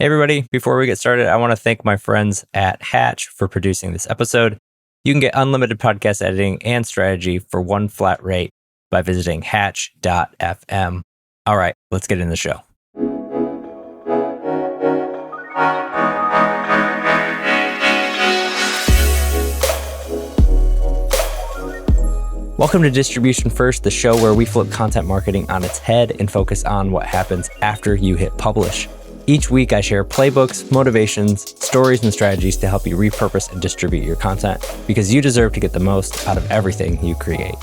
Hey, everybody. Before we get started, I want to thank my friends at Hatch for producing this episode. You can get unlimited podcast editing and strategy for one flat rate by visiting hatch.fm. All right, let's get into the show. Welcome to Distribution First, the show where we flip content marketing on its head and focus on what happens after you hit publish. Each week, I share playbooks, motivations, stories, and strategies to help you repurpose and distribute your content because you deserve to get the most out of everything you create.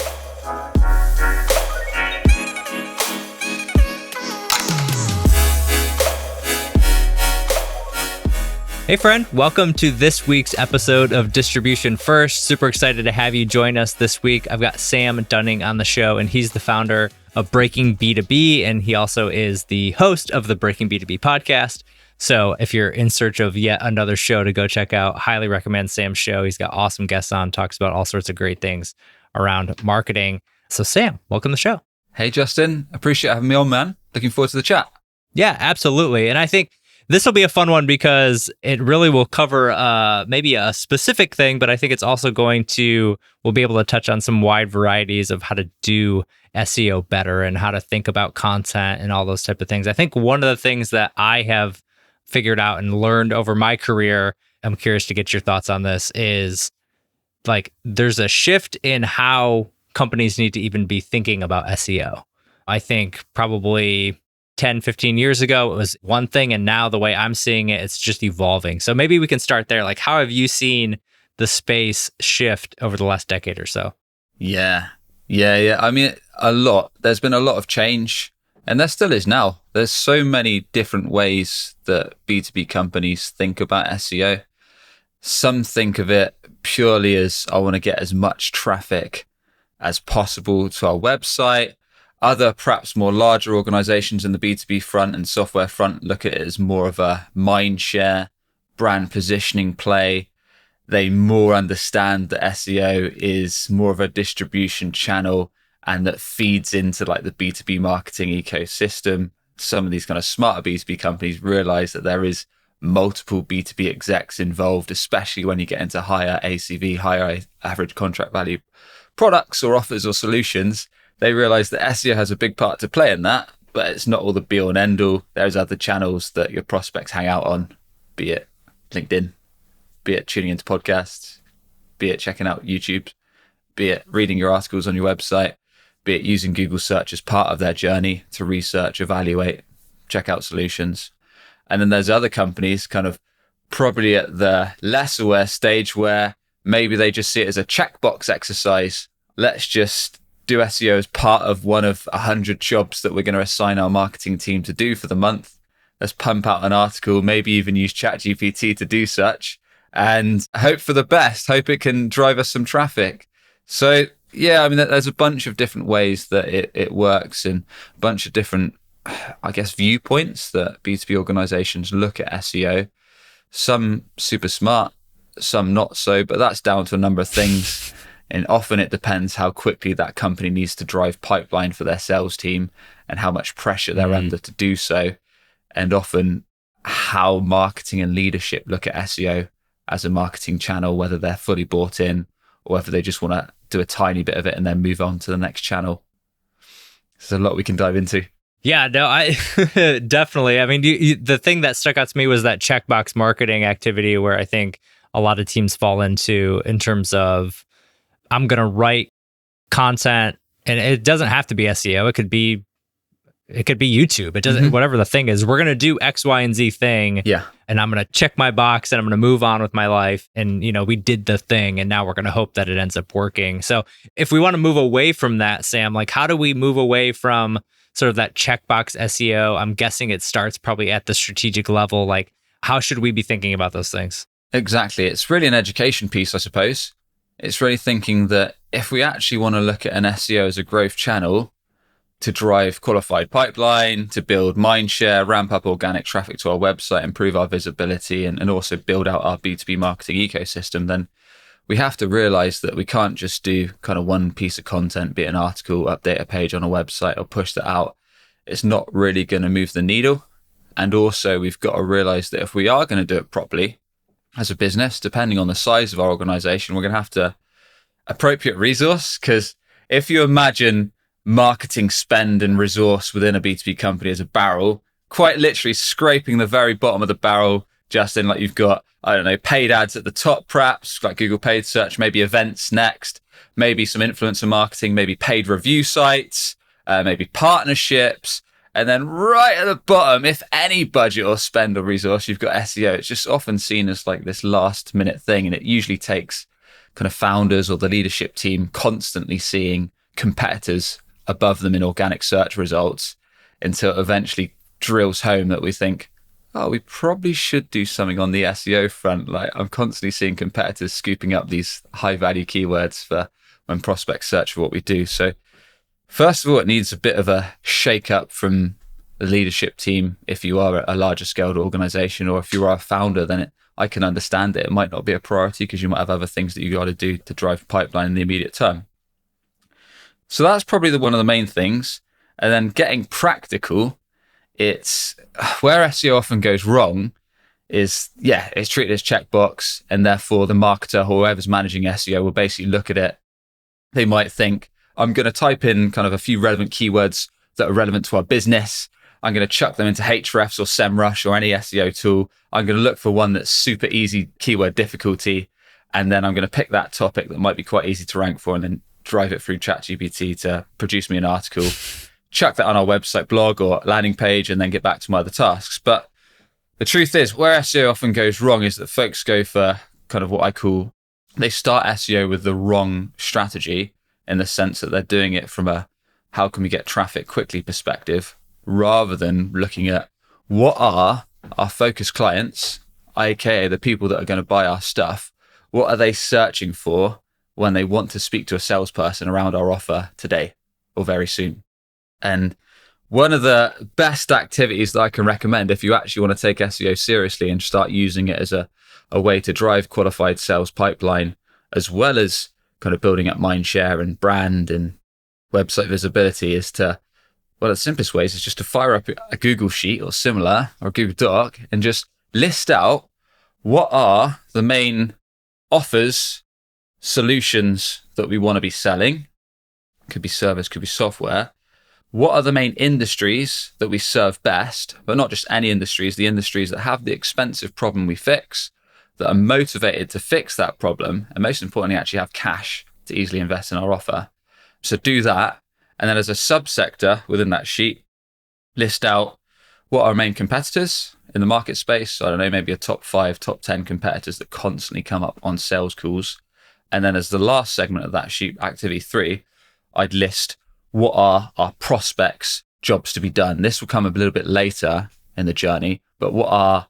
Hey friend, welcome to this week's episode of Distribution First. Super excited to have you join us this week. I've got Sam Dunning on the show, and he's the founder of Breaking B2B, and he also is the host of the Breaking B2B podcast. So if you're in search of yet another show to go check out, highly recommend Sam's show. He's got awesome guests on, talks about all sorts of great things around marketing. So Sam, welcome to the show. Hey Justin, appreciate having me on, man. Looking forward to the chat. Yeah, absolutely. And I think this will be a fun one because it really will cover maybe a specific thing, but I think it's also we'll be able to touch on some wide varieties of how to do SEO better and how to think about content and all those type of things. I think one of the things that I have figured out and learned over my career, I'm curious to get your thoughts on this, is like there's a shift in how companies need to even be thinking about SEO. I think probably 10, 15 years ago, it was one thing. And now the way I'm seeing it, it's just evolving. So maybe we can start there. Like, how have you seen the space shift over the last decade or so? Yeah. I mean, a lot. There's been a lot of change, and there still is now. There's so many different ways that B2B companies think about SEO. Some think of it purely as, I want to get as much traffic as possible to our website. Other, perhaps more larger organizations in the B2B front and software front look at it as more of a mind share, brand positioning play. They more understand that SEO is more of a distribution channel and that feeds into like the B2B marketing ecosystem. Some of these kind of smarter B2B companies realize that there is multiple B2B execs involved, especially when you get into higher ACV, higher average contract value products or offers or solutions. They realize that SEO has a big part to play in that, but it's not all the be all and end all. There's other channels that your prospects hang out on, be it LinkedIn, be it tuning into podcasts, be it checking out YouTube, be it reading your articles on your website, be it using Google search as part of their journey to research, evaluate, check out solutions. And then there's other companies kind of probably at the less aware stage where maybe they just see it as a checkbox exercise. Let's just do SEO as part of one of 100 jobs that we're going to assign our marketing team to do for the month. Let's pump out an article, maybe even use ChatGPT to do such, and hope for the best, hope it can drive us some traffic. So yeah, I mean, there's a bunch of different ways that it works and a bunch of different, I guess, viewpoints that B2B organizations look at SEO. Some super smart, some not so, but that's down to a number of things. And often it depends how quickly that company needs to drive pipeline for their sales team and how much pressure they're under to do so. And often how marketing and leadership look at SEO as a marketing channel, whether they're fully bought in or whether they just want to do a tiny bit of it and then move on to the next channel. There's a lot we can dive into. Yeah, no, I definitely. I mean, the thing that stuck out to me was that checkbox marketing activity where I think a lot of teams fall into in terms of, I'm going to write content, and it doesn't have to be SEO. It could be YouTube. It doesn't, whatever the thing is, we're going to do X, Y, and Z thing. Yeah. And I'm going to check my box and I'm going to move on with my life. And, we did the thing and now we're going to hope that it ends up working. So if we want to move away from that, Sam, like how do we move away from sort of that checkbox SEO? I'm guessing it starts probably at the strategic level. Like how should we be thinking about those things? Exactly. It's really an education piece, I suppose. It's really thinking that if we actually want to look at an SEO as a growth channel to drive qualified pipeline, to build mind share, ramp up organic traffic to our website, improve our visibility, and also build out our B2B marketing ecosystem, then we have to realize that we can't just do kind of one piece of content, be it an article, update a page on a website or push that out. It's not really going to move the needle. And also we've got to realize that if we are going to do it properly as a business, depending on the size of our organization, we're going to have to appropriate resource. Because if you imagine marketing spend and resource within a B2B company as a barrel, quite literally scraping the very bottom of the barrel, Justin, like you've got, I don't know, paid ads at the top, perhaps like Google paid search, maybe events next, maybe some influencer marketing, maybe paid review sites, maybe partnerships. And then right at the bottom, if any budget or spend or resource, you've got SEO. It's just often seen as like this last minute thing. And it usually takes kind of founders or the leadership team constantly seeing competitors above them in organic search results until it eventually drills home that we think, oh, we probably should do something on the SEO front. Like I'm constantly seeing competitors scooping up these high value keywords for when prospects search for what we do. So first of all, it needs a bit of a shake up from the leadership team. If you are a larger scaled organization, or if you are a founder, then I can understand it. It might not be a priority because you might have other things that you got to do to drive pipeline in the immediate term. So that's probably one of the main things. And then getting practical, it's where SEO often goes wrong is, it's treated as checkbox. And therefore the marketer, whoever's managing SEO, will basically look at it. They might think, I'm going to type in kind of a few relevant keywords that are relevant to our business. I'm going to chuck them into Hrefs or SEMrush or any SEO tool. I'm going to look for one that's super easy keyword difficulty. And then I'm going to pick that topic that might be quite easy to rank for and then drive it through ChatGPT to produce me an article, chuck that on our website, blog or landing page, and then get back to my other tasks. But the truth is, where SEO often goes wrong is that folks go for kind of what I call, they start SEO with the wrong strategy, in the sense that they're doing it from a how can we get traffic quickly perspective, rather than looking at what are our focus clients, aka the people that are going to buy our stuff, what are they searching for when they want to speak to a salesperson around our offer today or very soon. And one of the best activities that I can recommend if you actually want to take SEO seriously and start using it as a way to drive qualified sales pipeline, as well as kind of building up mind share and brand and website visibility, is to, well, the simplest ways is just to fire up a Google Sheet or similar, or a Google Doc, and just list out what are the main offers, solutions that we want to be selling. Could be service, could be software. What are the main industries that we serve best, but not just any industries, the industries that have the expensive problem we fix, that are motivated to fix that problem, and most importantly, actually have cash to easily invest in our offer. So do that. And then as a subsector within that sheet, list out what are our main competitors in the market space. So I don't know, maybe a top 5, top 10 competitors that constantly come up on sales calls. And then as the last segment of that sheet, activity 3, I'd list what are our prospects' jobs to be done. This will come a little bit later in the journey, but what are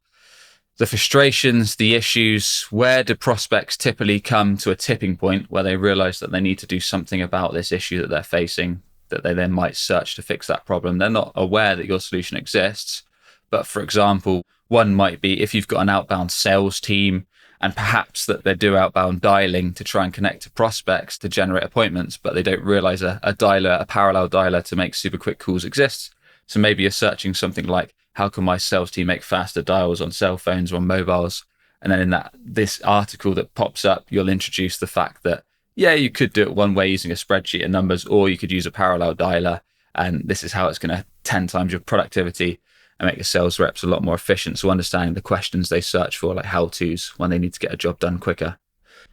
the frustrations, the issues? Where do prospects typically come to a tipping point where they realize that they need to do something about this issue that they're facing, that they then might search to fix that problem? They're not aware that your solution exists. But for example, one might be if you've got an outbound sales team and perhaps that they do outbound dialing to try and connect to prospects to generate appointments, but they don't realize a dialer, a parallel dialer to make super quick calls exists. So maybe you're searching something like, how can my sales team make faster dials on cell phones or on mobiles? And then in this article that pops up, you'll introduce the fact that, you could do it one way using a spreadsheet and numbers, or you could use a parallel dialer. And this is how it's going to 10 times your productivity and make your sales reps a lot more efficient. So understanding the questions they search for, like how-tos, when they need to get a job done quicker.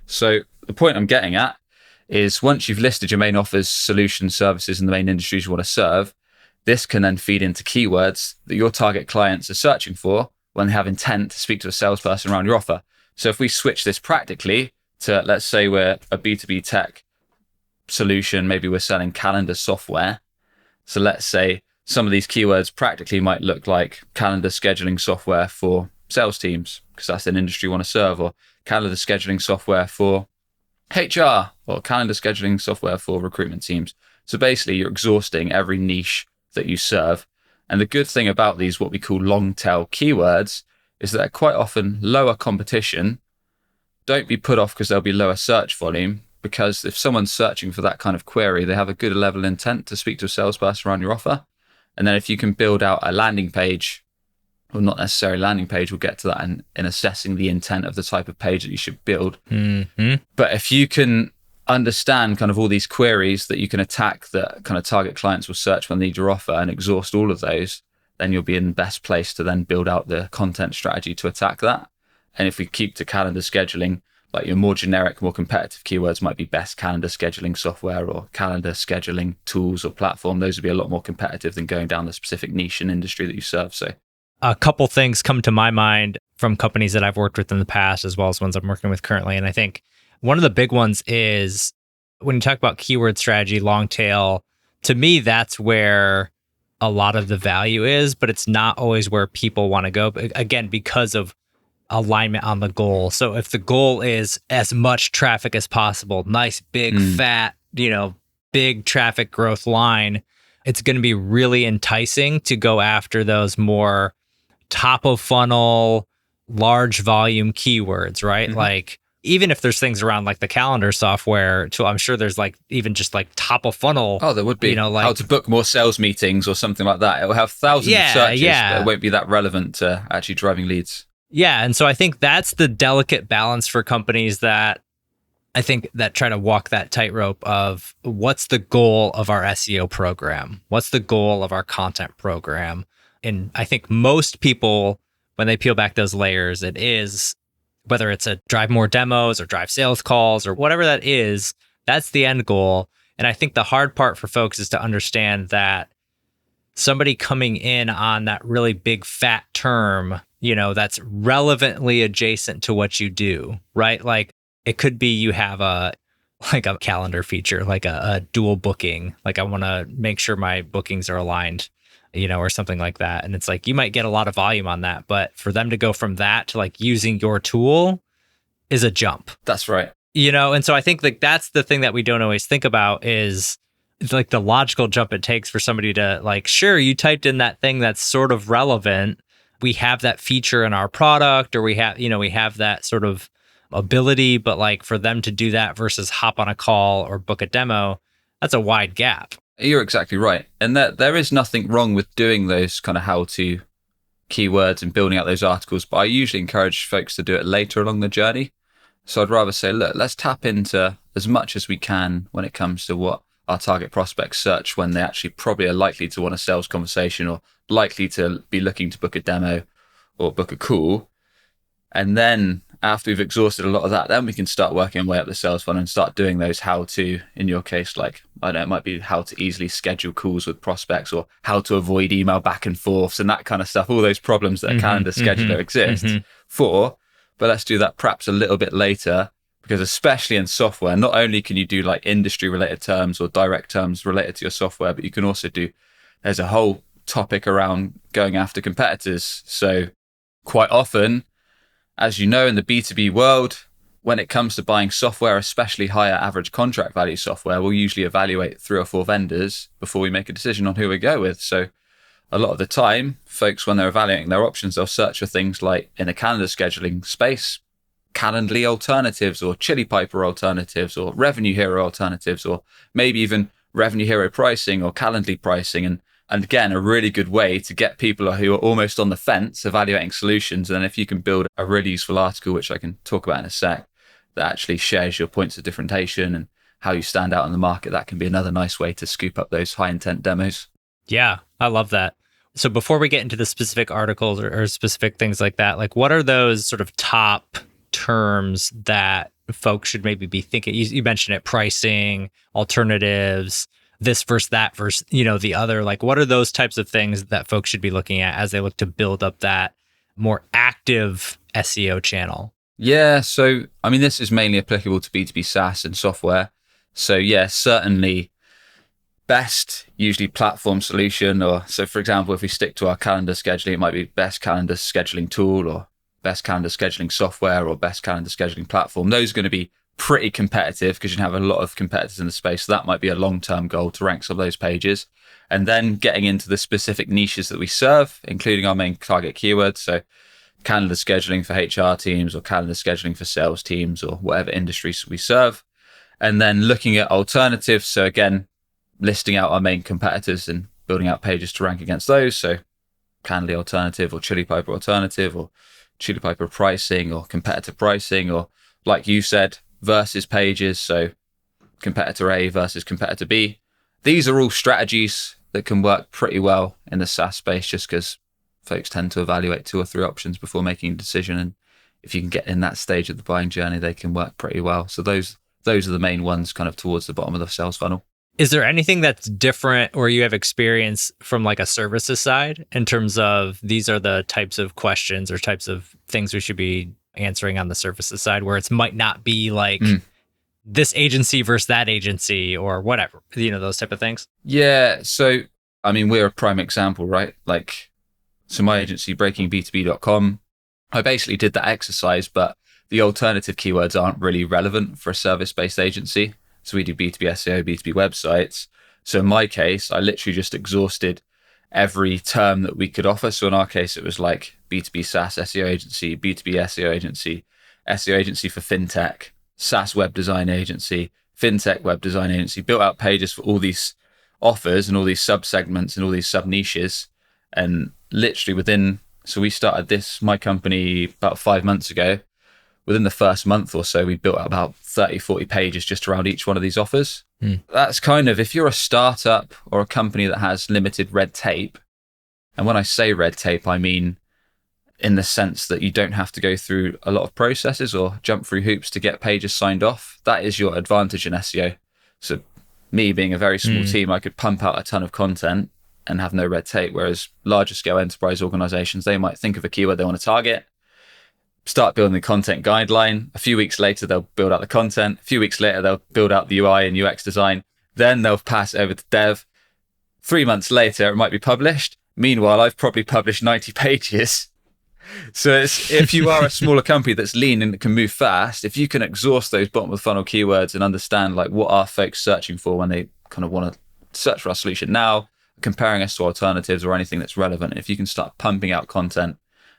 So the point I'm getting at is once you've listed your main offers, solutions, services, and the main industries you want to serve, this can then feed into keywords that your target clients are searching for when they have intent to speak to a salesperson around your offer. So if we switch this practically to, let's say we're a B2B tech solution, maybe we're selling calendar software. So let's say some of these keywords practically might look like calendar scheduling software for sales teams, because that's an industry you want to serve, or calendar scheduling software for HR, or calendar scheduling software for recruitment teams. So basically you're exhausting every niche that you serve. And the good thing about these, what we call long tail keywords, is that they're quite often lower competition. Don't be put off because there'll be lower search volume, because if someone's searching for that kind of query, they have a good level of intent to speak to a salesperson around your offer. And then if you can build out a landing page well, not necessarily landing page, we'll get to that in assessing the intent of the type of page that you should build. Mm-hmm. But if you can understand kind of all these queries that you can attack that kind of target clients will search when they need your offer and exhaust all of those, then you'll be in the best place to then build out the content strategy to attack that. And if we keep to calendar scheduling, like your more generic, more competitive keywords might be best calendar scheduling software or calendar scheduling tools or platform. Those would be a lot more competitive than going down the specific niche and industry that you serve. So a couple things come to my mind from companies that I've worked with in the past, as well as ones I'm working with currently. And I think one of the big ones is when you talk about keyword strategy, long tail, to me, that's where a lot of the value is, but it's not always where people want to go. But again, because of alignment on the goal. So if the goal is as much traffic as possible, nice, big, fat, big traffic growth line, it's going to be really enticing to go after those more top of funnel, large volume keywords, right? Mm-hmm. Like, even if there's things around like the calendar software too, I'm sure there's like even just like top of funnel. Oh, there would be, like how to book more sales meetings or something like that. It will have thousands of searches, but it won't be that relevant to actually driving leads. Yeah. And so I think that's the delicate balance for companies that I think that try to walk that tightrope of what's the goal of our SEO program? What's the goal of our content program? And I think most people, when they peel back those layers, it is, whether it's a drive more demos or drive sales calls or whatever that is, that's the end goal. And I think the hard part for folks is to understand that somebody coming in on that really big fat term, that's relevantly adjacent to what you do, right? Like it could be you have a calendar feature, like a dual booking. Like I want to make sure my bookings are aligned, or something like that. And it's like, you might get a lot of volume on that, but for them to go from that to like using your tool is a jump. That's right. And so I think like that's the thing that we don't always think about is like the logical jump it takes for somebody to like, sure, you typed in that thing that's sort of relevant. We have that feature in our product, or we have that sort of ability, but like for them to do that versus hop on a call or book a demo, that's a wide gap. You're exactly right. And there is nothing wrong with doing those kind of how-to keywords and building out those articles, but I usually encourage folks to do it later along the journey. So I'd rather say, look, let's tap into as much as we can when it comes to what our target prospects search when they actually probably are likely to want a sales conversation or likely to be looking to book a demo or book a call. And then after we've exhausted a lot of that, then we can start working our way up the sales funnel and start doing those how to, in your case, like, I don't know, it might be how to easily schedule calls with prospects or how to avoid email back and forths and that kind of stuff, all those problems that a calendar scheduler exists for. But let's do that perhaps a little bit later, because especially in software, not only can you do like industry related terms or direct terms related to your software, but you can also there's a whole topic around going after competitors. So quite often, as you know, in the B2B world, when it comes to buying software, especially higher average contract value software, we'll usually evaluate 3 or 4 vendors before we make a decision on who we go with. So a lot of the time, folks, when they're evaluating their options, they'll search for things like in a calendar scheduling space, Calendly alternatives or Chili Piper alternatives or Revenue Hero alternatives, or maybe even Revenue Hero pricing or Calendly pricing. And again, a really good way to get people who are almost on the fence evaluating solutions. And then if you can build a really useful article, which I can talk about in a sec, that actually shares your points of differentiation and how you stand out in the market, that can be another nice way to scoop up those high intent demos. Yeah, I love that. So before we get into the specific articles or specific things like that, like what are those sort of top terms that folks should maybe be thinking? You mentioned it, pricing, alternatives, this versus that versus, the other. Like what are those types of things that folks should be looking at as they look to build up that more active SEO channel? Yeah, so I mean, this is mainly applicable to B2B SaaS and software. So yeah, certainly best usually platform solution, or so for example, if we stick to our calendar scheduling, it might be best calendar scheduling tool or best calendar scheduling software or best calendar scheduling platform. Those are going to be pretty competitive because you have a lot of competitors in the space. So that might be a long-term goal to rank some of those pages. And then getting into the specific niches that we serve, including our main target keywords. So calendar scheduling for HR teams or calendar scheduling for sales teams or whatever industries we serve. And then looking at alternatives. So again, listing out our main competitors and building out pages to rank against those. So Canley alternative or Chili Piper alternative or Chili Piper pricing or competitor pricing, or like you said, versus pages. So competitor A versus competitor B. These are all strategies that can work pretty well in the SaaS space, just because folks tend to evaluate 2 or 3 options before making a decision. And if you can get in that stage of the buying journey, they can work pretty well. So those are the main ones kind of towards the bottom of the sales funnel. Is there anything that's different or you have experience from like a services side in terms of these are the types of questions or types of things we should be answering on the services side, where it might not be like this agency versus that agency or whatever, those type of things? Yeah. So, I mean, we're a prime example, right? Like, so my agency, Breaking B2B.com, I basically did that exercise, but the alternative keywords aren't really relevant for a service-based agency. So we do B2B SEO, B2B websites. So in my case, I literally just exhausted every term that we could offer. So in our case, it was like B2B SaaS SEO agency, B2B SEO agency, SEO agency for fintech, SaaS web design agency, fintech web design agency, built out pages for all these offers and all these sub-segments and all these sub-niches. And literally so we started my company about 5 months ago. Within the first month or so, we built up about 30, 40 pages just around each one of these offers. That's kind of, if you're a startup or a company that has limited red tape, and when I say red tape, I mean in the sense that you don't have to go through a lot of processes or jump through hoops to get pages signed off. That is your advantage in SEO. So me being a very small team, I could pump out a ton of content and have no red tape, whereas larger scale enterprise organizations, they might think of a keyword they want to target, start building the content guideline. A few weeks later, they'll build out the content. A few weeks later, they'll build out the UI and UX design. Then they'll pass it over to dev. 3 months later, it might be published. Meanwhile, I've probably published 90 pages. So if you are a smaller company that's lean and that can move fast, if you can exhaust those bottom of the funnel keywords and understand like what are folks searching for when they kind of want to search for our solution now, comparing us to alternatives or anything that's relevant, if you can start pumping out content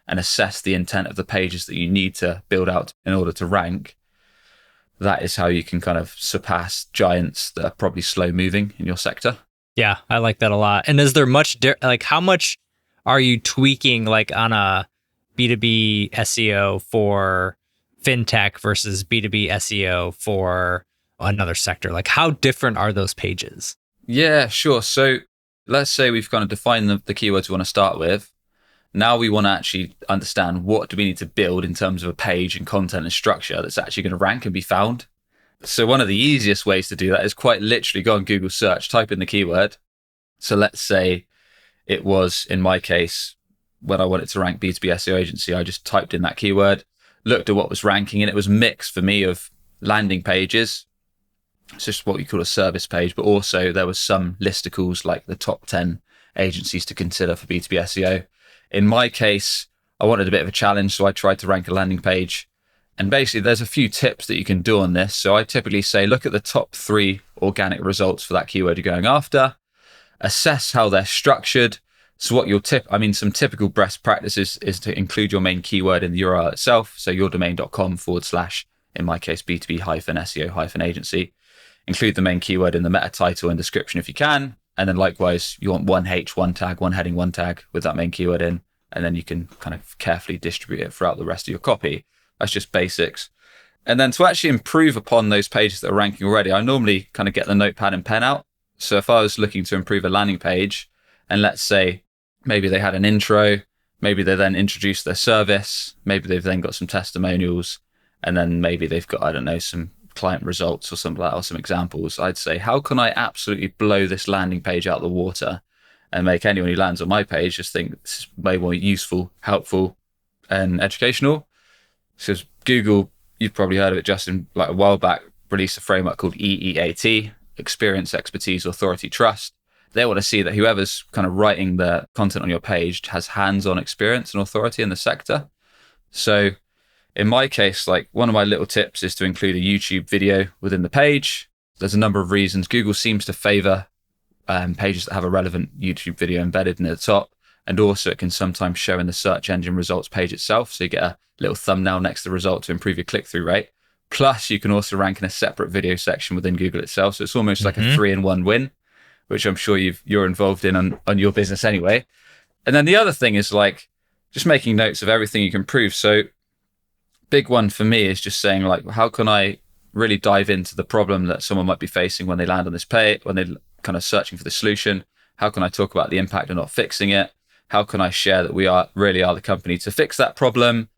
and assess the intent of the pages that you need to build out in order to rank, that is how you can kind of surpass giants that are probably slow moving in your sector. Yeah, I like that a lot. And is there much, like how much are you tweaking like on a B2B SEO for fintech versus B2B SEO for another sector? Like how different are those pages? Yeah, sure. So let's say we've kind of defined the keywords we want to start with. Now we want to actually understand what do we need to build in terms of a page and content and structure that's actually going to rank and be found. So one of the easiest ways to do that is quite literally go on Google search, type in the keyword. So let's say it was, in my case, when I wanted to rank B2B SEO agency, I just typed in that keyword, looked at what was ranking, and it was mixed for me of landing pages. It's just what you call a service page, but also there was some listicles like the top 10 agencies to consider for B2B SEO. In my case, I wanted a bit of a challenge, so I tried to rank a landing page. And basically, there's a few tips that you can do on this. So I typically say, look at the top 3 organic results for that keyword you're going after. Assess how they're structured. So what some typical best practices is to include your main keyword in the URL itself. So yourdomain.com / in my case, B2B-SEO-agency. Include the main keyword in the meta title and description if you can. And then likewise, you want one tag, one heading, one tag with that main keyword in, and then you can kind of carefully distribute it throughout the rest of your copy. That's just basics. And then to actually improve upon those pages that are ranking already, I normally kind of get the notepad and pen out. So if I was looking to improve a landing page, and let's say maybe they had an intro, maybe they then introduced their service, maybe they've then got some testimonials, and then maybe they've got, I don't know, some client results or something like that, or some examples, I'd say, how can I absolutely blow this landing page out of the water and make anyone who lands on my page just think this is way more useful, helpful, and educational? Because Google, you've probably heard of it, Justin, like a while back, released a framework called EEAT, Experience, Expertise, Authority, Trust. They want to see that whoever's kind of writing the content on your page has hands-on experience and authority in the sector. So in my case, like one of my little tips is to include a YouTube video within the page. There's a number of reasons. Google seems to favor pages that have a relevant YouTube video embedded in the top. And also it can sometimes show in the search engine results page itself. So you get a little thumbnail next to the result to improve your click-through rate. Plus you can also rank in a separate video section within Google itself. So it's almost like a 3-in-1 win, which I'm sure you're involved in on your business anyway. And then the other thing is like just making notes of everything you can improve. So big one for me is just saying like, how can I really dive into the problem that someone might be facing when they land on this page, when they're kind of searching for the solution? How can I talk about the impact of not fixing it? How can I share that we really are the company to fix that problem?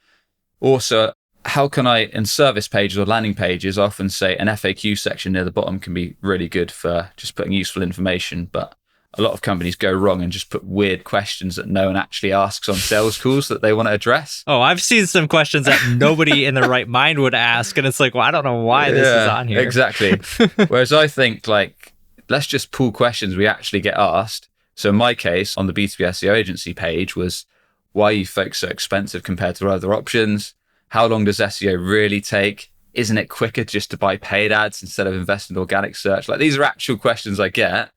Also, how can I, in service pages or landing pages, I often say an FAQ section near the bottom can be really good for just putting useful information, but a lot of companies go wrong and just put weird questions that no one actually asks on sales calls that they want to address. Oh, I've seen some questions that nobody in their right mind would ask. And it's like, well, I don't know why this is on here. Exactly. Whereas I think like, let's just pull questions we actually get asked. So in my case, on the B2B SEO agency page was, why are you folks so expensive compared to other options? How long does SEO really take? Isn't it quicker just to buy paid ads instead of invest in organic search? Like, these are actual questions I get.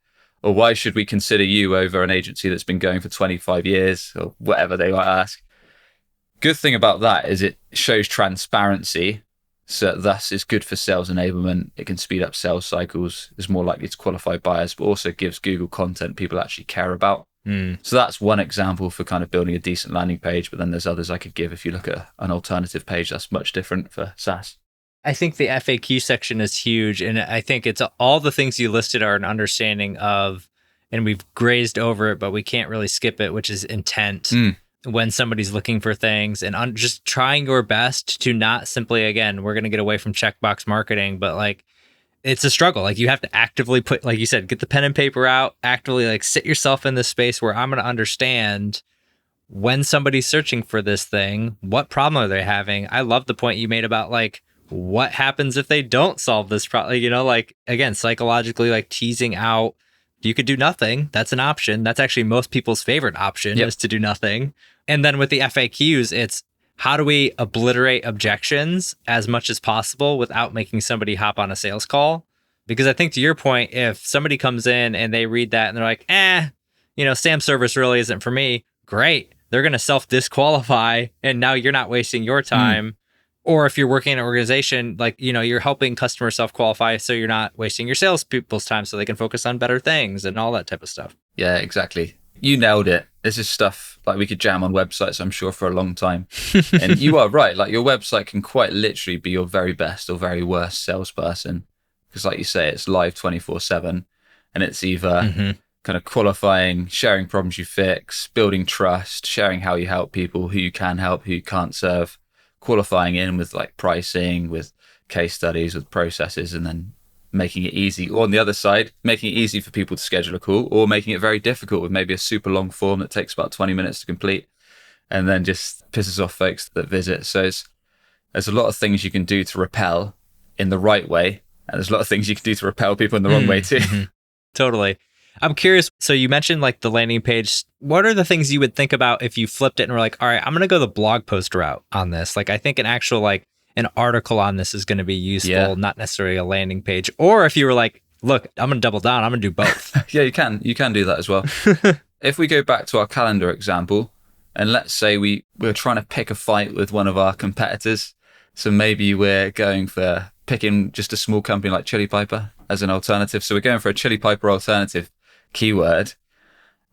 Or why should we consider you over an agency that's been going for 25 years or whatever they might ask? Good thing about that is it shows transparency. So thus is good for sales enablement. It can speed up sales cycles, is more likely to qualify buyers, but also gives Google content people actually care about. So that's one example for kind of building a decent landing page. But then there's others I could give if you look at an alternative page that's much different for SaaS. I think the FAQ section is huge. And I think it's all the things you listed are an understanding of, and we've grazed over it, but we can't really skip it, which is intent. When somebody's looking for things and just trying your best to not simply, again, we're going to get away from checkbox marketing, but like, it's a struggle. Like, you have to actively put, like you said, get the pen and paper out, actively like sit yourself in this space where I'm going to understand when somebody's searching for this thing, what problem are they having? I love the point you made about like, what happens if they don't solve this problem? You know, like, again, psychologically, like teasing out, you could do nothing. That's an option. That's actually most people's favorite option is to do nothing. And then with the FAQs, it's how do we obliterate objections as much as possible without making somebody hop on a sales call? Because I think to your point, if somebody comes in and they read that and they're like, SAM service really isn't for me, great. They're going to self-disqualify and now you're not wasting your time. Or if you're working in an organization, like, you're helping customers self-qualify so you're not wasting your salespeople's time so they can focus on better things and all that type of stuff. Yeah, exactly. You nailed it. This is stuff like we could jam on websites, I'm sure, for a long time. And you are right. Like, your website can quite literally be your very best or very worst salesperson. Because like you say, it's live 24/7 and it's either kind of qualifying, sharing problems you fix, building trust, sharing how you help people, who you can help, who you can't serve, qualifying in with like pricing, with case studies, with processes, and then making it easy. Or on the other side, making it easy for people to schedule a call, or making it very difficult with maybe a super long form that takes about 20 minutes to complete and then just pisses off folks that visit. So there's a lot of things you can do to repel in the right way. And there's a lot of things you can do to repel people in the wrong way too. Totally. I'm curious. So you mentioned like the landing page. What are the things you would think about if you flipped it and were like, all right, I'm going to go the blog post route on this? Like, I think an actual like an article on this is going to be useful, not necessarily a landing page. Or if you were like, look, I'm going to double down. I'm going to do both. Yeah, you can do that as well. If we go back to our calendar example, and let's say we're trying to pick a fight with one of our competitors. So maybe we're going for picking just a small company like Chili Piper as an alternative. So we're going for a Chili Piper alternative keyword.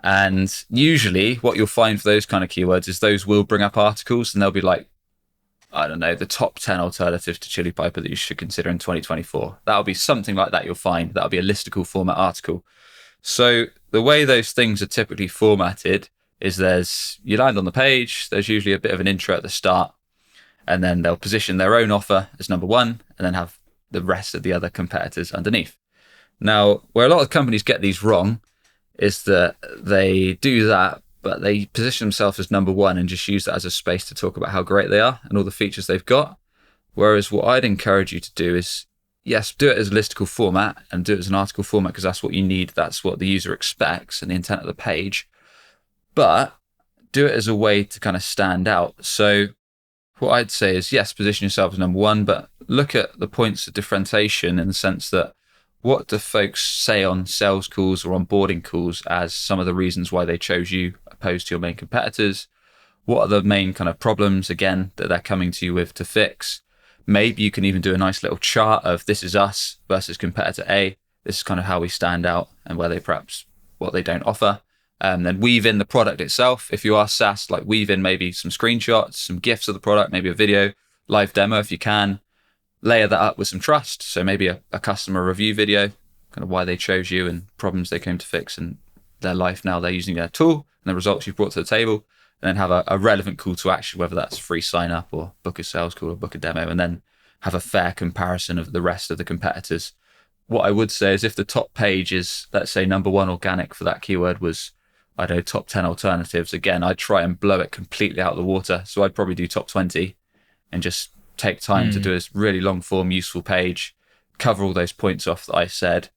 And usually what you'll find for those kind of keywords is those will bring up articles and they'll be like, I don't know, the top 10 alternatives to Chili Piper that you should consider in 2024. That'll be something like that you'll find. That'll be a listicle format article. So the way those things are typically formatted is you land on the page, there's usually a bit of an intro at the start, and then they'll position their own offer as number one and then have the rest of the other competitors underneath. Now, where a lot of companies get these wrong is that they do that, but they position themselves as number one and just use that as a space to talk about how great they are and all the features they've got. Whereas what I'd encourage you to do is, yes, do it as a listicle format and do it as an article format because that's what you need. That's what the user expects and the intent of the page. But do it as a way to kind of stand out. So what I'd say is, yes, position yourself as number one, but look at the points of differentiation in the sense that what do folks say on sales calls or onboarding calls as some of the reasons why they chose you opposed to your main competitors? What are the main kind of problems, again, that they're coming to you with to fix? Maybe you can even do a nice little chart of this is us versus competitor A. This is kind of how we stand out and where they perhaps what they don't offer. Then weave in the product itself. If you are SaaS, like weave in maybe some screenshots, some GIFs of the product, maybe a video, live demo if you can. Layer that up with some trust. So maybe a customer review video, kind of why they chose you and problems they came to fix in their life. Now they're using their tool and the results you've brought to the table. And then have a relevant call to action, whether that's free sign up or book a sales call or book a demo, and then have a fair comparison of the rest of the competitors. What I would say is if the top page is, let's say, number one organic for that keyword was, I don't know, top 10 alternatives, again, I'd try and blow it completely out of the water. So I'd probably do top 20 and just take time to do a really long form, useful page, cover all those points off that I said,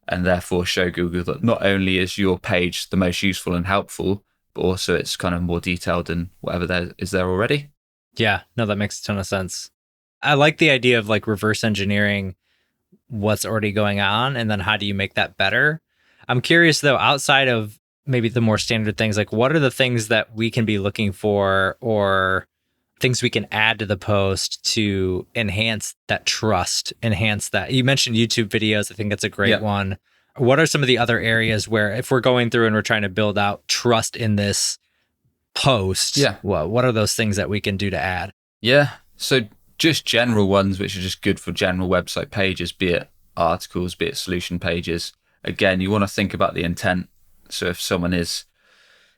and therefore show Google that not only is your page the most useful and helpful, but also it's kind of more detailed than whatever there is there already. Yeah, no, that makes a ton of sense. I like the idea of like reverse engineering what's already going on and then how do you make that better? I'm curious though, outside of maybe the more standard things, like what are the things that we can be looking for or things we can add to the post to enhance that trust, enhance that? You mentioned YouTube videos. I think that's a great one. What are some of the other areas where if we're going through and we're trying to build out trust in this post, what are those things that we can do to add? Yeah. So just general ones, which are just good for general website pages, be it articles, be it solution pages. Again, you want to think about the intent. So if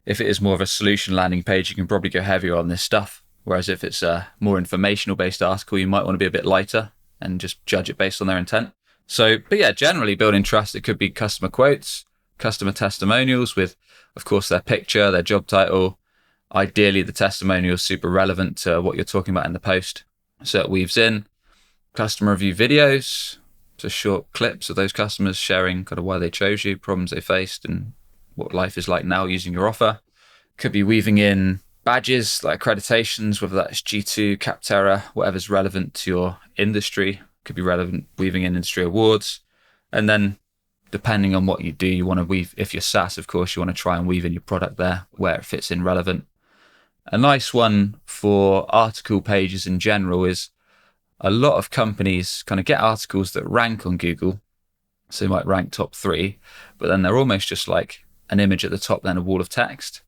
it is more of a solution landing page, you can probably go heavier on this stuff. Whereas if it's a more informational based article, you might want to be a bit lighter and just judge it based on their intent. So, but yeah, generally building trust, it could be customer quotes, customer testimonials with, of course, their picture, their job title. Ideally, the testimonial is super relevant to what you're talking about in the post. So it weaves in customer review videos, so short clips of those customers sharing kind of why they chose you, problems they faced, and what life is like now using your offer. Could be weaving in badges like accreditations, whether that's G2, Capterra, whatever's relevant to your industry. Could be relevant, weaving in industry awards. And then depending on what you do, you want to weave, if you're SaaS, of course, you want to try and weave in your product there where it fits in relevant. A nice one for article pages in general is a lot of companies kind of get articles that rank on Google. So they might rank top 3, but then they're almost just like an image at the top, then a wall of text.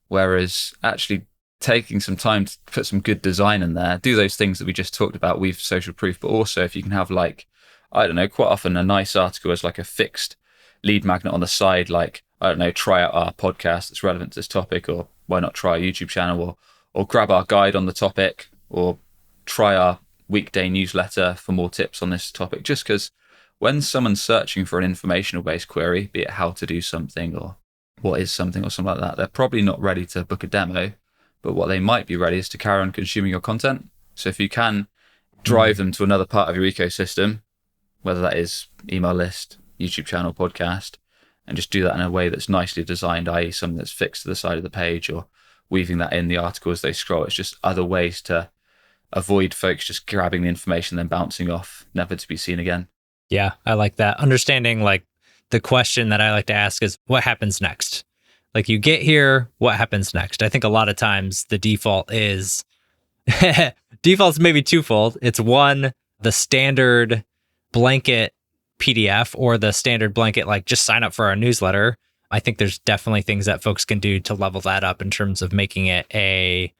Whereas actually taking some time to put some good design in there, do those things that we just talked about, weave social proof, but also if you can have like, I don't know, quite often a nice article as like a fixed lead magnet on the side, like, I don't know, try out our podcast that's relevant to this topic, or why not try our YouTube channel, or grab our guide on the topic, or try our weekday newsletter for more tips on this topic. Just because when someone's searching for an informational based query, be it how to do something or what is something or something like that, they're probably not ready to book a demo, but what they might be ready is to carry on consuming your content. So if you can drive them to another part of your ecosystem, whether that is email list, YouTube channel, podcast, and just do that in a way that's nicely designed, i.e. something that's fixed to the side of the page, or weaving that in the article as they scroll. It's just other ways to avoid folks just grabbing the information, then bouncing off, never to be seen again. Yeah, I like that. Understanding like the question that I like to ask is what happens next? Like you get here, what happens next? I think a lot of times the default is, default's maybe twofold. It's one, the standard blanket PDF or the standard blanket, like just sign up for our newsletter. I think there's definitely things that folks can do to level that up in terms of making it a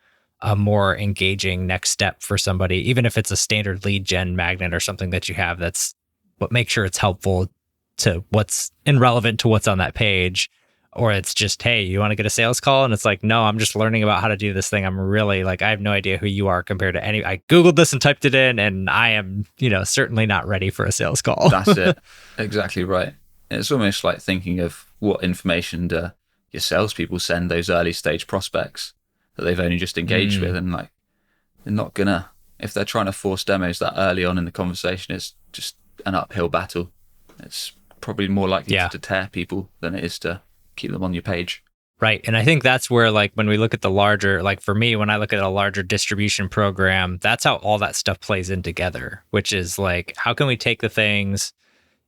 more engaging next step for somebody, even if it's a standard lead gen magnet or something that you have that's, but make sure it's helpful to what's relevant to what's on that page. Or it's just, hey, you want to get a sales call? And it's like, no, I'm just learning about how to do this thing. I'm really like, I have no idea who you are compared to any. I Googled this and typed it in, and I am, certainly not ready for a sales call. That's it. Exactly right. It's almost like thinking of what information do your salespeople send those early stage prospects that they've only just engaged with. And like, they're not gonna, if they're trying to force demos that early on in the conversation, it's just an uphill battle. It's probably more likely to tear people than it is to keep them on your page. Right. And I think that's where, like, when we look at the larger, like for me, when I look at a larger distribution program, that's how all that stuff plays in together, which is like, how can we take the things,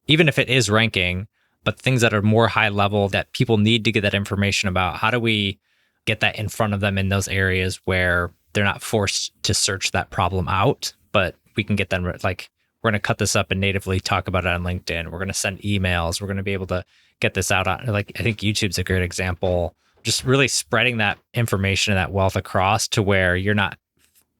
even if it is ranking, but things that are more high level that people need to get that information about, how do we get that in front of them in those areas where they're not forced to search that problem out, but we can get them, like, we're going to cut this up and natively talk about it on LinkedIn. We're going to send emails. We're going to be able to get this out on, like, I think YouTube's a great example, just really spreading that information and that wealth across to where you're not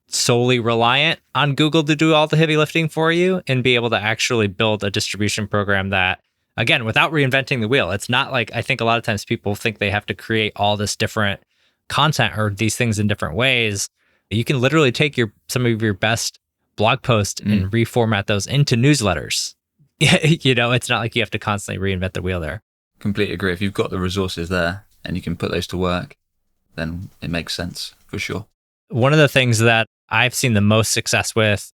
solely reliant on Google to do all the heavy lifting for you, and be able to actually build a distribution program that, again, without reinventing the wheel. It's not like, I think a lot of times people think they have to create all this different content or these things in different ways. You can literally take some of your best blog posts and reformat those into newsletters. It's not like you have to constantly reinvent the wheel there. Completely agree. If you've got the resources there and you can put those to work, then it makes sense for sure. One of the things that I've seen the most success with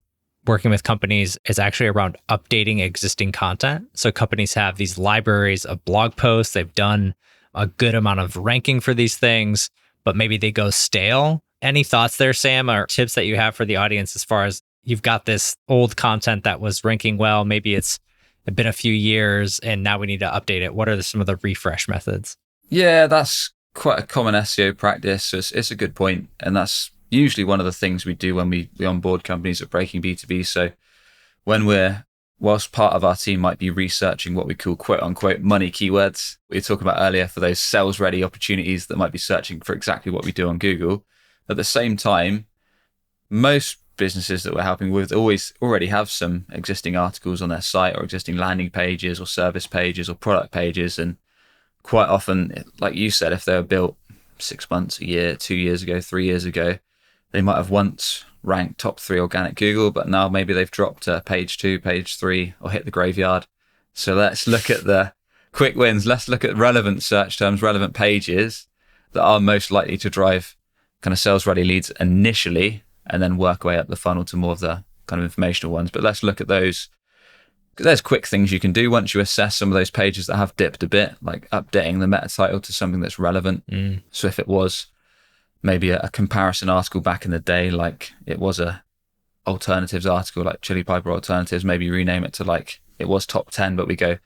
working with companies is actually around updating existing content. So companies have these libraries of blog posts. They've done a good amount of ranking for these things, but maybe they go stale. Any thoughts there, Sam, or tips that you have for the audience as far as you've got this old content that was ranking well, maybe it's been a few years and now we need to update it. What are some of the refresh methods? Yeah, that's quite a common SEO practice. So it's a good point. And that's usually one of the things we do when we onboard companies at Breaking B2B. So whilst part of our team might be researching what we call quote unquote money keywords, we were talking about earlier, for those sales ready opportunities that might be searching for exactly what we do on Google. At the same time, most businesses that we're helping with already have some existing articles on their site, or existing landing pages or service pages or product pages. And quite often, like you said, if they were built 6 months, a year, 2 years ago, 3 years ago, they might have once ranked top 3 organic Google, but now maybe they've dropped to page 2, page 3, or hit the graveyard. So let's look at the quick wins. Let's look at relevant search terms, relevant pages that are most likely to drive kind of sales ready leads initially, and then work way up the funnel to more of the kind of informational ones. But let's look at those. There's quick things you can do once you assess some of those pages that have dipped a bit, like updating the meta title to something that's relevant. So if it was maybe a comparison article back in the day, like it was a alternatives article, like Chili Piper alternatives, maybe rename it to, like, it was top 10, but we go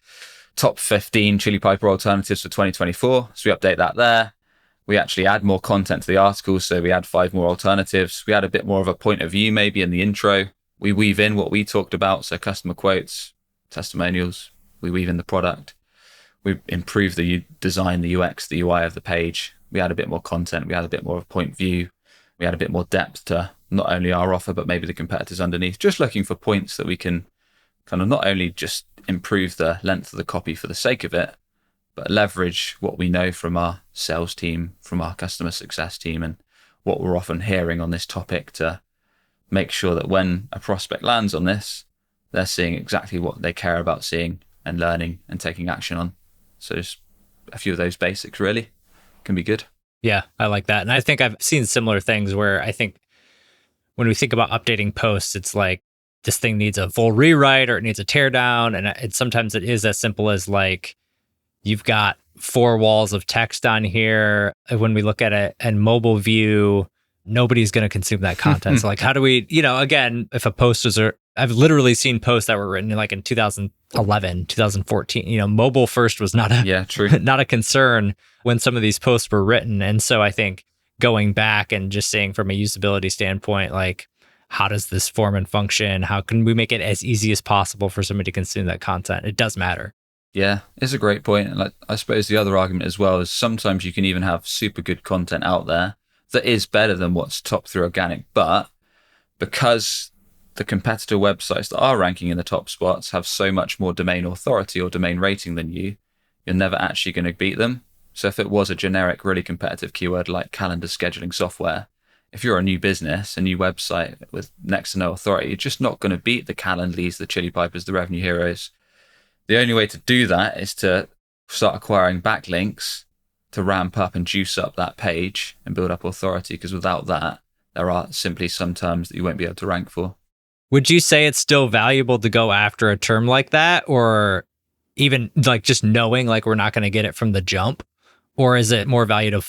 top 15 Chili Piper alternatives for 2024. So we update that there. We actually add more content to the article. So we add 5 more alternatives. We add a bit more of a point of view, maybe in the intro. We weave in what we talked about. So customer quotes, testimonials, we weave in the product. We improve the design, the UX, the UI of the page. We add a bit more content. We add a bit more of a point of view. We add a bit more depth to not only our offer, but maybe the competitors underneath. Just looking for points that we can kind of not only just improve the length of the copy for the sake of it, but leverage what we know from our sales team, from our customer success team, and what we're often hearing on this topic to make sure that when a prospect lands on this, they're seeing exactly what they care about seeing and learning and taking action on. So just a few of those basics really can be good. Yeah, I like that. And I think I've seen similar things where I think when we think about updating posts, it's like this thing needs a full rewrite or it needs a tear down. And sometimes it is as simple as, like, you've got 4 walls of text on here. When we look at it in mobile view, nobody's going to consume that content. So, like, how do we, again, if a post is, I've literally seen posts that were written like in 2011, 2014, mobile first was not a concern when some of these posts were written. And so I think going back and just saying from a usability standpoint, like, how does this form and function? How can we make it as easy as possible for somebody to consume that content? It does matter. Yeah, it's a great point. And I suppose the other argument as well is sometimes you can even have super good content out there that is better than what's top 3 organic, but because the competitor websites that are ranking in the top spots have so much more domain authority or domain rating than you're never actually going to beat them. So if it was a generic, really competitive keyword like calendar scheduling software, if you're a new business, a new website with next to no authority, you're just not going to beat the Calendlys, the Chili Pipers, the Revenue Heroes. The only way to do that is to start acquiring backlinks to ramp up and juice up that page and build up authority, because without that, there are simply some terms that you won't be able to rank for. Would you say it's still valuable to go after a term like that, or even like just knowing like we're not going to get it from the jump? Or is it more valuable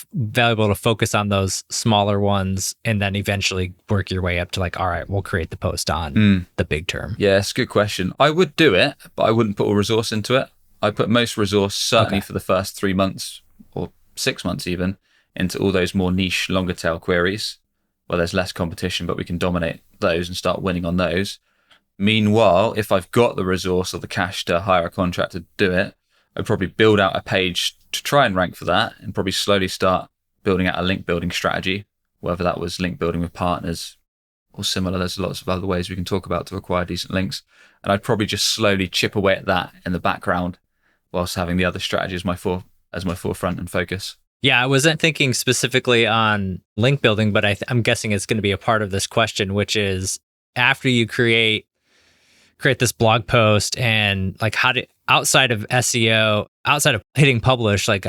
to focus on those smaller ones and then eventually work your way up to like, all right, we'll create the post on the big term? Yeah, it's a good question. I would do it, but I wouldn't put all resource into it. I put most resource, certainly for the first 3 months or 6 months even, into all those more niche, longer tail queries where there's less competition, but we can dominate those and start winning on those. Meanwhile, if I've got the resource or the cash to hire a contractor to do it, I'd probably build out a page to try and rank for that, and probably slowly start building out a link building strategy, whether that was link building with partners or similar. There's lots of other ways we can talk about to acquire decent links. And I'd probably just slowly chip away at that in the background whilst having the other strategy as my forefront and focus. Yeah, I wasn't thinking specifically on link building, but I'm guessing it's going to be a part of this question, which is after you create this blog post and like outside of SEO, outside of hitting publish, like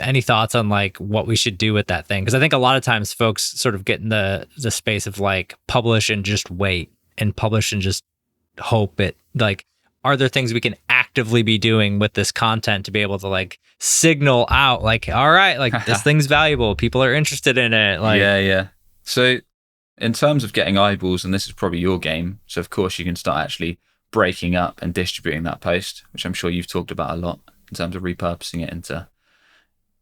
any thoughts on like what we should do with that thing? Because I think a lot of times folks sort of get in the space of like publish and just wait and publish and just hope it, like, are there things we can actively be doing with this content to be able to like signal out like, all right, like this thing's valuable, people are interested in it? Like, yeah. So in terms of getting eyeballs, and this is probably your game, so of course you can start actually breaking up and distributing that post, which I'm sure you've talked about a lot in terms of repurposing it into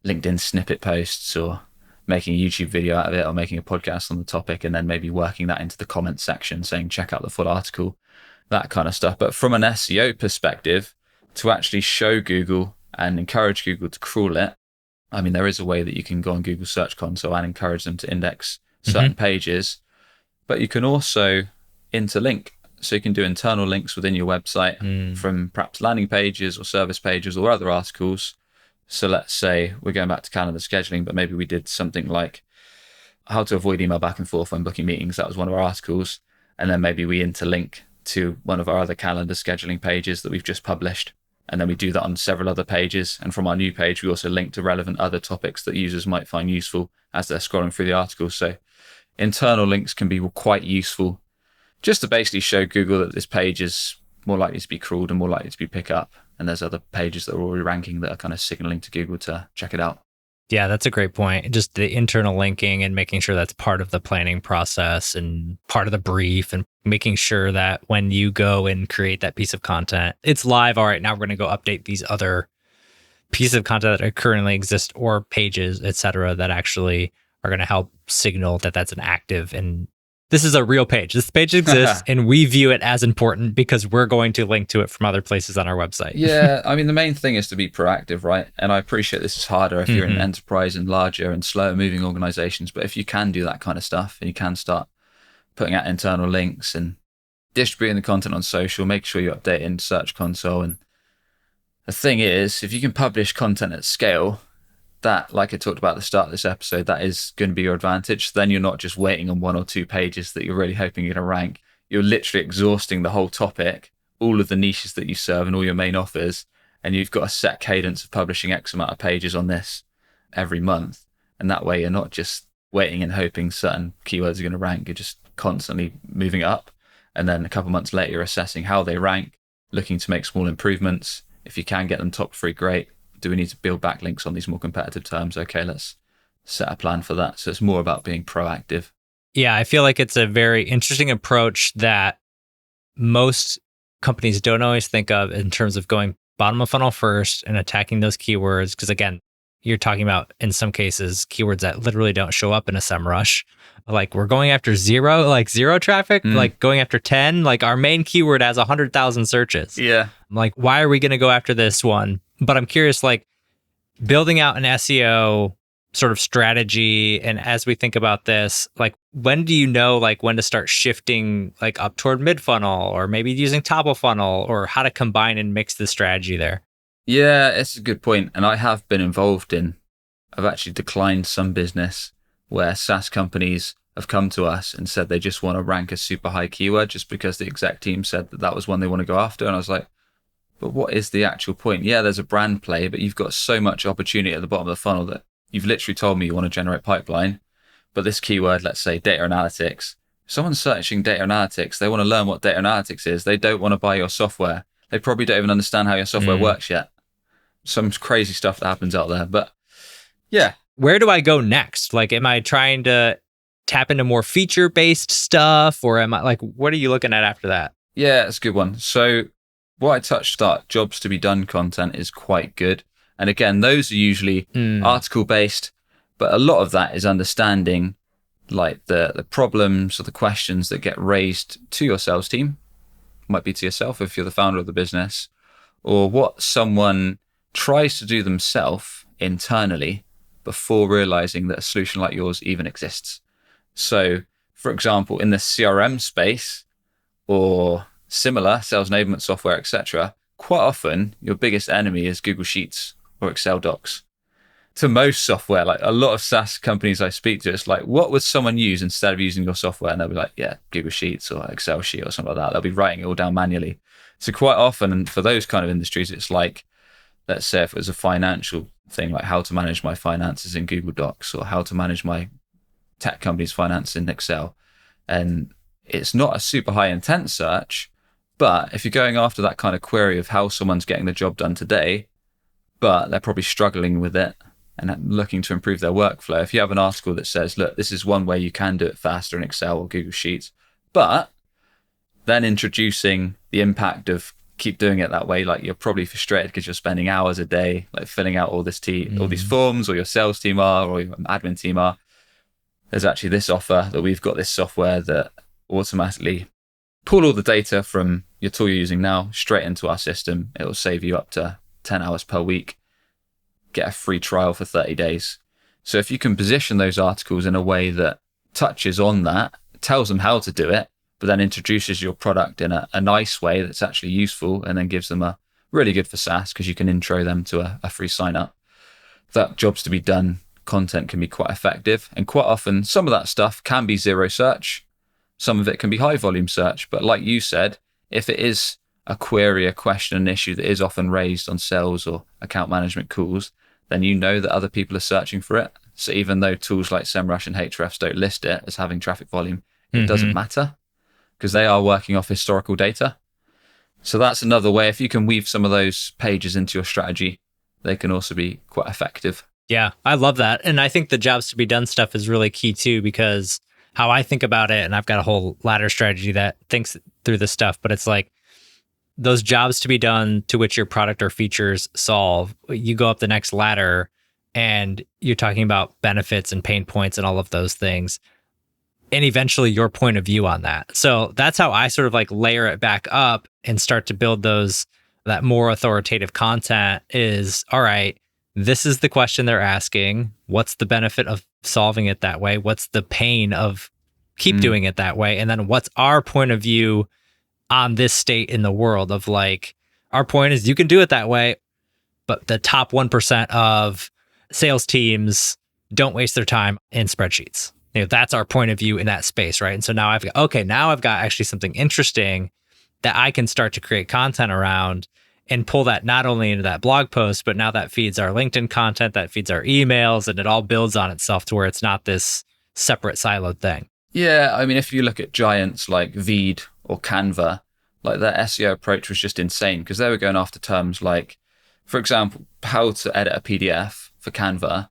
LinkedIn snippet posts or making a YouTube video out of it or making a podcast on the topic, and then maybe working that into the comments section saying, check out the full article, that kind of stuff. But from an SEO perspective, to actually show Google and encourage Google to crawl it, I mean, there is a way that you can go on Google Search Console and encourage them to index certain pages, but you can also interlink. So you can do internal links within your website from perhaps landing pages or service pages or other articles. So let's say we're going back to calendar scheduling, but maybe we did something like how to avoid email back and forth when booking meetings. That was one of our articles. And then maybe we interlink to one of our other calendar scheduling pages that we've just published. And then we do that on several other pages. And from our new page, we also link to relevant other topics that users might find useful as they're scrolling through the articles. So internal links can be quite useful just to basically show Google that this page is more likely to be crawled and more likely to be picked up. And there's other pages that are already ranking that are kind of signaling to Google to check it out. Yeah, that's a great point. Just the internal linking and making sure that's part of the planning process and part of the brief, and making sure that when you go and create that piece of content, it's live. All right, now we're going to go update these other pieces of content that currently exist or pages, et cetera, that actually are going to help signal that that's an active and this is a real page. This page exists and we view it as important because we're going to link to it from other places on our website. Yeah, I mean, the main thing is to be proactive, right? And I appreciate this is harder if you're in enterprise and larger and slower moving organizations. But if you can do that kind of stuff and you can start putting out internal links and distributing the content on social, make sure you update in Search Console. And the thing is, if you can publish content at scale, that, like I talked about at the start of this episode, that is going to be your advantage. So then you're not just waiting on one or two pages that you're really hoping you're going to rank. You're literally exhausting the whole topic, all of the niches that you serve and all your main offers. And you've got a set cadence of publishing X amount of pages on this every month. And that way you're not just waiting and hoping certain keywords are going to rank. You're just constantly moving up. And then a couple months later, you're assessing how they rank, looking to make small improvements. If you can get them top 3, great. Do we need to build backlinks on these more competitive terms? Okay, let's set a plan for that. So it's more about being proactive. Yeah, I feel like it's a very interesting approach that most companies don't always think of in terms of going bottom of funnel first and attacking those keywords. Because again, you're talking about, in some cases, keywords that literally don't show up in a SEMrush. Like we're going after zero traffic, like going after 10, like our main keyword has 100,000 searches. Yeah. I'm like, why are we going to go after this one? But I'm curious, like building out an SEO sort of strategy. And as we think about this, like when do you know like when to start shifting like up toward mid funnel or maybe using top of funnel, or how to combine and mix the strategy there? Yeah, it's a good point. And I have been involved I've actually declined some business where SaaS companies have come to us and said they just want to rank a super high keyword just because the exec team said that was one they want to go after. And I was like, but what is the actual point? Yeah, there's a brand play, but you've got so much opportunity at the bottom of the funnel that you've literally told me you want to generate pipeline. But this keyword, let's say data analytics, someone's searching data analytics. They want to learn what data analytics is. They don't want to buy your software. They probably don't even understand how your software works yet. Some crazy stuff that happens out there. But yeah. Where do I go next? Like, am I trying to tap into more feature-based stuff, or am I like, what are you looking at after that? Yeah, it's a good one. So what I touched on, jobs to be done content is quite good. And again, those are usually article based, but a lot of that is understanding like the problems or the questions that get raised to your sales team, might be to yourself if you're the founder of the business, or what someone tries to do themselves internally before realizing that a solution like yours even exists. So, for example, in the CRM space or similar sales enablement software, etc., quite often your biggest enemy is Google Sheets or Excel docs. To most software, like a lot of SaaS companies I speak to, it's like, what would someone use instead of using your software? And they'll be like, yeah, Google Sheets or Excel sheet or something like that. They'll be writing it all down manually. So quite often, and for those kind of industries, it's like, let's say if it was a financial thing, like how to manage my finances in Google Docs or how to manage my tech company's finance in Excel. And it's not a super high intent search, but if you're going after that kind of query of how someone's getting the job done today, but they're probably struggling with it and looking to improve their workflow. If you have an article that says, look, this is one way you can do it faster in Excel or Google Sheets, but then introducing the impact of keep doing it that way, like you're probably frustrated because you're spending hours a day, like filling out all all these forms, or your sales team are, or your admin team are. There's actually this offer that we've got this software that automatically pull all the data from your tool you're using now straight into our system. It will save you up to 10 hours per week. Get a free trial for 30 days. So if you can position those articles in a way that touches on that, tells them how to do it, but then introduces your product in a nice way that's actually useful, and then gives them a really good for SaaS because you can intro them to a free sign up. That job's to be done content can be quite effective. And quite often, some of that stuff can be zero search. Some of it can be high volume search. But like you said, if it is a query, a question, an issue that is often raised on sales or account management calls, then you know that other people are searching for it. So even though tools like SEMrush and Hrefs don't list it as having traffic volume, it doesn't matter because they are working off historical data. So that's another way. If you can weave some of those pages into your strategy, they can also be quite effective. Yeah, I love that. And I think the jobs to be done stuff is really key too, because how I think about it, and I've got a whole ladder strategy that thinks through this stuff, but it's like those jobs to be done to which your product or features solve, you go up the next ladder and you're talking about benefits and pain points and all of those things. And eventually your point of view on that. So that's how I sort of like layer it back up and start to build that more authoritative content is, all right, this is the question they're asking. What's the benefit of solving it that way? What's the pain of keep doing it that way? And then what's our point of view on this state in the world of like, our point is you can do it that way, but the top 1% of sales teams don't waste their time in spreadsheets. That's our point of view in that space, right? And so now I've got actually something interesting that I can start to create content around and pull that not only into that blog post, but now that feeds our LinkedIn content, that feeds our emails, and it all builds on itself to where it's not this separate siloed thing. Yeah, I mean, if you look at giants like Veed or Canva, like their SEO approach was just insane because they were going after terms like, for example, how to edit a PDF for Canva.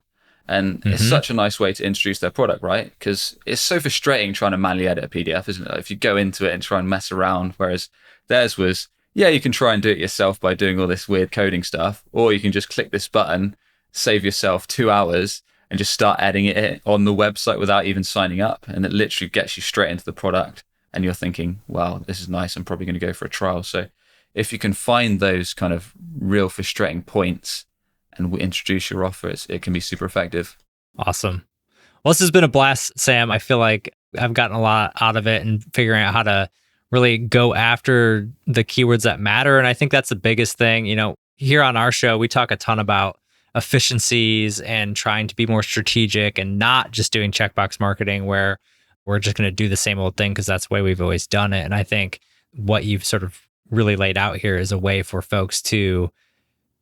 And it's such a nice way to introduce their product, right? Because it's so frustrating trying to manually edit a PDF, isn't it? If you go into it and try and mess around, whereas theirs was, yeah, you can try and do it yourself by doing all this weird coding stuff, or you can just click this button, save yourself 2 hours, and just start editing it on the website without even signing up. And it literally gets you straight into the product. And you're thinking, wow, this is nice. I'm probably going to go for a trial. So if you can find those kind of real frustrating points and introduce your offer, it can be super effective. Awesome. Well, this has been a blast, Sam. I feel like I've gotten a lot out of it and figuring out how to really go after the keywords that matter. And I think that's the biggest thing. Here on our show, we talk a ton about efficiencies and trying to be more strategic and not just doing checkbox marketing where we're just going to do the same old thing because that's the way we've always done it. And I think what you've sort of really laid out here is a way for folks to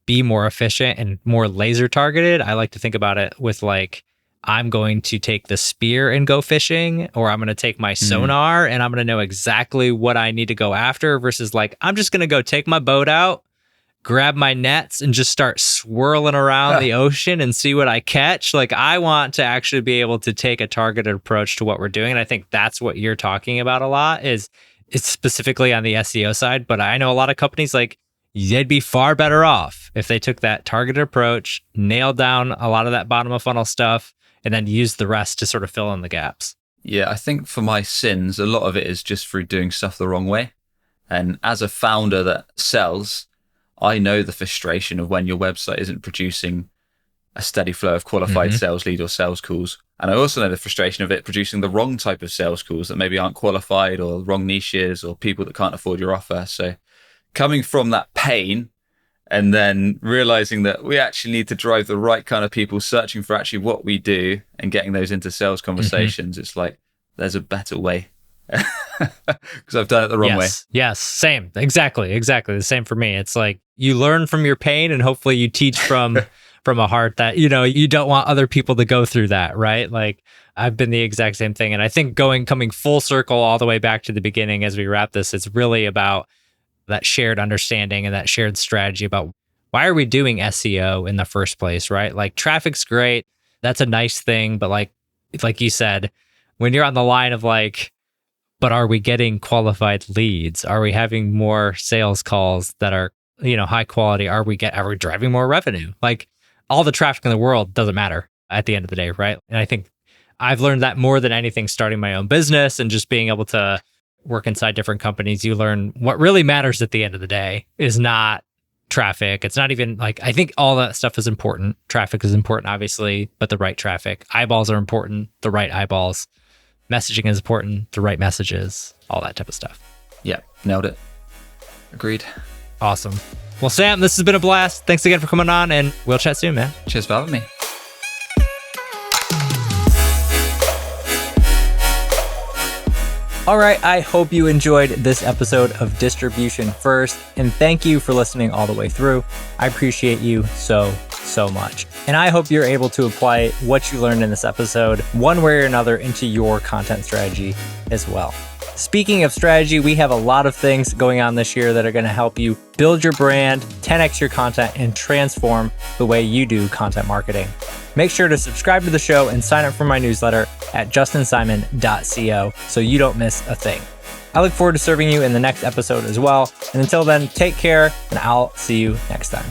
be more efficient and more laser targeted. I like to think about it with like, I'm going to take the spear and go fishing, or I'm going to take my sonar and I'm going to know exactly what I need to go after versus like, I'm just going to go take my boat out, grab my nets and just start swirling around the ocean and see what I catch. Like I want to actually be able to take a targeted approach to what we're doing. And I think that's what you're talking about a lot is it's specifically on the SEO side. But I know a lot of companies like they'd be far better off if they took that targeted approach, nailed down a lot of that bottom of funnel stuff, and then used the rest to sort of fill in the gaps. Yeah, I think for my sins, a lot of it is just through doing stuff the wrong way. And as a founder that sells, I know the frustration of when your website isn't producing a steady flow of qualified sales lead or sales calls. And I also know the frustration of it producing the wrong type of sales calls that maybe aren't qualified, or wrong niches, or people that can't afford your offer. So coming from that pain and then realizing that we actually need to drive the right kind of people searching for actually what we do and getting those into sales conversations, it's like, there's a better way. Because I've done it the wrong way. Yes, same. Exactly. The same for me. It's like you learn from your pain, and hopefully you teach from a heart that, you don't want other people to go through that, right? Like I've been the exact same thing. And I think coming full circle all the way back to the beginning as we wrap this, it's really about that shared understanding and that shared strategy about why are we doing SEO in the first place, right? Like traffic's great. That's a nice thing. But like you said, when you're on the line of like, but are we getting qualified leads? Are we having more sales calls that are, high quality? Are we driving more revenue? Like all the traffic in the world doesn't matter at the end of the day, right? And I think I've learned that more than anything starting my own business and just being able to work inside different companies. You learn what really matters at the end of the day is not traffic. It's not even like, I think all that stuff is important. Traffic is important, obviously, but the right traffic. Eyeballs are important, the right eyeballs. Messaging is important, the right messages, all that type of stuff. Yeah, nailed it. Agreed. Awesome. Well, Sam, this has been a blast. Thanks again for coming on, and we'll chat soon, man. Cheers for having me. All right, I hope you enjoyed this episode of Distribution First, and thank you for listening all the way through. I appreciate you so much. And I hope you're able to apply what you learned in this episode one way or another into your content strategy as well. Speaking of strategy, we have a lot of things going on this year that are going to help you build your brand, 10x your content, and transform the way you do content marketing. Make sure to subscribe to the show and sign up for my newsletter at justinsimon.co so you don't miss a thing. I look forward to serving you in the next episode as well. And until then, take care, and I'll see you next time.